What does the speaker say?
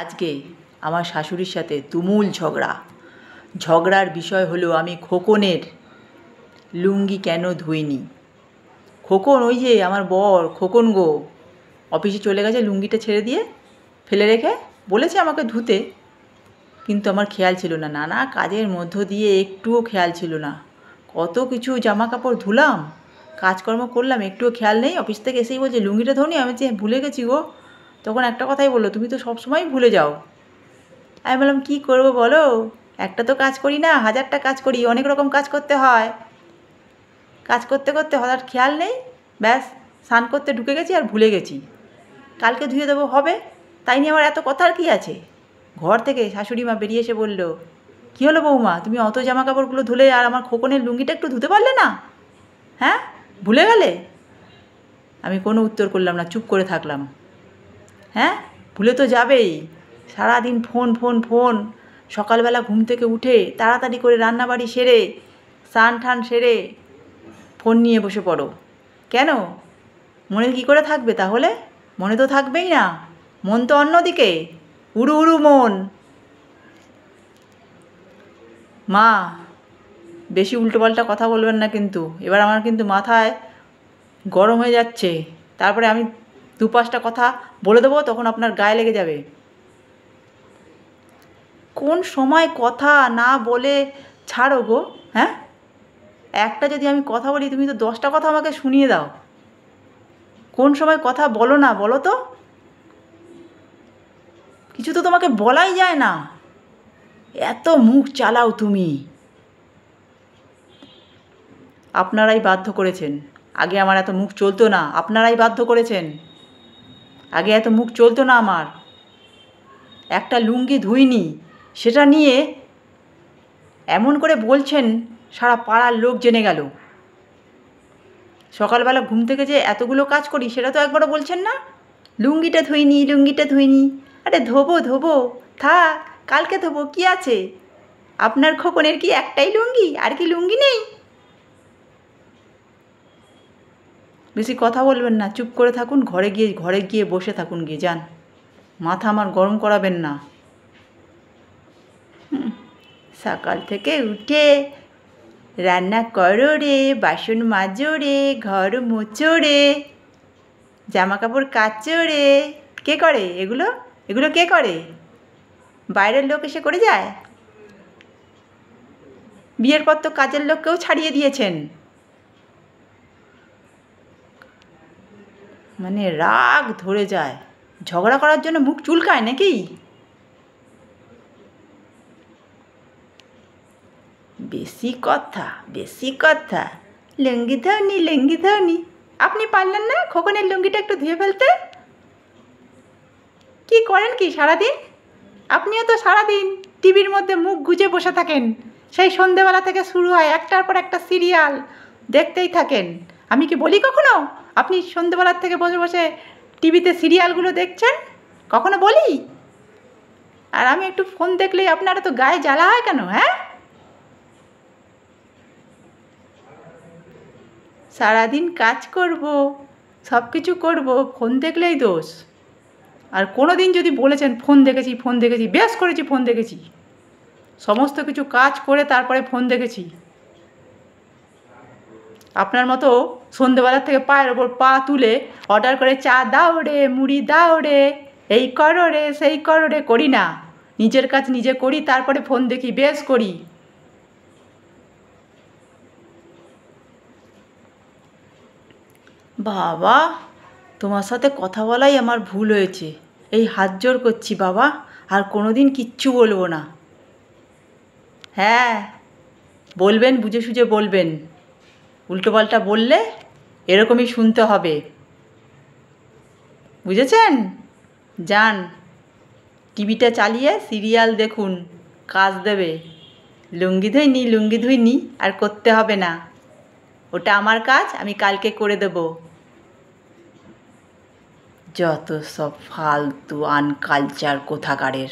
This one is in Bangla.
আজকে আমার শাশুড়ির সাথে তুমুল ঝগড়ার বিষয় হলো আমি খোকনের লুঙ্গি কেন ধুইনি। খোকন, ওই যে আমার বর খোকন গো, অফিসে চলে গেছে লুঙ্গিটা ছেড়ে দিয়ে ফেলে রেখে, বলেছে আমাকে ধুতে, কিন্তু আমার খেয়াল ছিল না। নানা কাজের মধ্য দিয়ে একটুও খেয়াল ছিল না। কত কিছু জামা কাপড় ধুলাম, কাজকর্ম করলাম, একটুও খেয়াল নেই। অফিস থেকে এসেই বলছে লুঙ্গিটা ধোনি। আমি যে ভুলে গেছি গো। তখন একটা কথাই বললো, তুমি তো সবসময়ই ভুলে যাও। আমি বললাম কী করবো বলো, একটা তো কাজ করি না, হাজারটা কাজ করি, অনেক রকম কাজ করতে হয়। কাজ করতে করতে হঠাৎ খেয়াল নেই, ব্যাস স্নান করতে ঢুকে গেছি আর ভুলে গেছি। কালকে ধুয়ে দেবো, হবে, তাই নিয়ে আমার এত কথার কী আছে। ঘর থেকে শাশুড়ি মা বেরিয়ে এসে বলল, কী হলো বৌমা, তুমি অত জামা কাপড়গুলো ধুলে আর আমার খোকনের লুঙ্গিটা একটু ধুতে পারলে না? হ্যাঁ, ভুলে গেলে? আমি কোনো উত্তর করলাম না, চুপ করে থাকলাম। হ্যাঁ, ভুলে তো যাবেই। সারাদিন ফোন ফোন ফোন। সকালবেলা ঘুম থেকে উঠে তাড়াতাড়ি করে রান্নাবাড়ি সেরে স্নান টান সেরে ফোন নিয়ে বসে পড়ো। কেন, মনে কী করে থাকবে তাহলে? মনে তো থাকবেই না, মন তো অন্যদিকে, উড়ু উড়ু মন। মা, বেশি উল্টোপাল্টা কথা বলবেন না কিন্তু, এবার আমার কিন্তু মাথায় গরম হয়ে যাচ্ছে। তারপরে আমি 2-5টা কথা বলে দেবো, তখন আপনার গায়ে লেগে যাবে। কোন সময় কথা না বলে ছাড়ো গো। হ্যাঁ, একটা যদি আমি কথা বলি, তুমি তো 10টা কথা আমাকে শুনিয়ে দাও। কোন সময় কথা বলো না বলো তো? কিছু তো তোমাকে বলাই যায় না, এত মুখ চালাও তুমি। আপনারাই বাধ্য করেছেন। আগে আমার এত মুখ চলতো না, আপনারাই বাধ্য করেছেন। আগে এত মুখ চলতো না আমার। একটা লুঙ্গি ধুইনি, সেটা নিয়ে এমন করে বলছেন, সারা পাড়ার লোক জেনে গেল। সকালবেলা ঘুম থেকে যে এতগুলো কাজ করি, সেটা তো একবারও বলছেন না। লুঙ্গিটা ধুইনি, লুঙ্গিটা ধুইনি। আরে ধোবো ধোবো, থাক, কালকে ধোবো, কী আছে? আপনার খোকনের কি একটাই লুঙ্গি, আর কি লুঙ্গি নেই? বেশি কথা বলবেন না, চুপ করে থাকুন, ঘরে গিয়ে বসে থাকুন, গিয়ে যান। মাথা আমার গরম করাবেন না। সকাল থেকে উঠে রান্না করো রে, বাসন মাজো রে, ঘর মোচো রে, জামা কাপড় কাচো রে। কে করে এগুলো? এগুলো কে করে? বাইরের লোক এসে করে যায়? বিয়ের পর তো কাজের লোককেও ছাড়িয়ে দিয়েছেন। মানে রাগ ধরে যায়, ঝগড়া করার জন্য মুখ চুলকায় নাকি? বেশি কথা, বেশি কথা। লুঙ্গি ধোনি, লুঙ্গি ধোনি। আপনি পারলেন না খোকনের লুঙ্গিটা একটু ধুয়ে ফেলতে? কি করেন কি সারাদিন? আপনিও তো সারাদিন টিভির মধ্যে মুখ গুজে বসে থাকেন। সেই সন্ধেবেলা থেকে শুরু হয় একটার পর একটা সিরিয়াল, দেখতেই থাকেন। আমি কি বলি কখনো আপনি সন্ধেবেলার থেকে বসে বসে টিভিতে সিরিয়ালগুলো দেখছেন? কখনো বলি? আর আমি একটু ফোন দেখলেই আপনারা তো গায়ে জ্বালা হয় কেন? হ্যাঁ, সারাদিন কাজ করব, সব কিছু করব, ফোন দেখলেই দোষ। আর কোনো দিন যদি বলেছেন ফোন দেখেছি, ফোন দেখেছি, বেশ করেছি ফোন দেখেছি, সমস্ত কিছু কাজ করে তারপরে ফোন দেখেছি। আপনার মতো সন্ধেবেলার থেকে পায়ের ওপর পা তুলে অর্ডার করে চা দাও রে, মুড়ি দাও রে, এই করো রে, সেই করো রে করি না। নিজের কাজ নিজে করি, তারপরে ফোন দেখি, বেশ করি। বাবা, তোমার সাথে কথা বলাই আমার ভুল হয়েছে। এই হাত জোড় করছি বাবা, আর কোনো দিন কিচ্ছু বলবো না। হ্যাঁ, বলবেন, বুঝে সুঝে বলবেন। উল্টোপাল্টা বললে এরকমই শুনতে হবে, বুঝেছেন? যান, টিভিটা চালিয়ে সিরিয়াল দেখুন, কাজ দেবে। লুঙ্গি ধুইনি, লুঙ্গি ধুইনি আর করতে হবে না। ওটা আমার কাজ, আমি কালকে করে দেব। যত সব ফালতু আনকালচার কোথাকারের।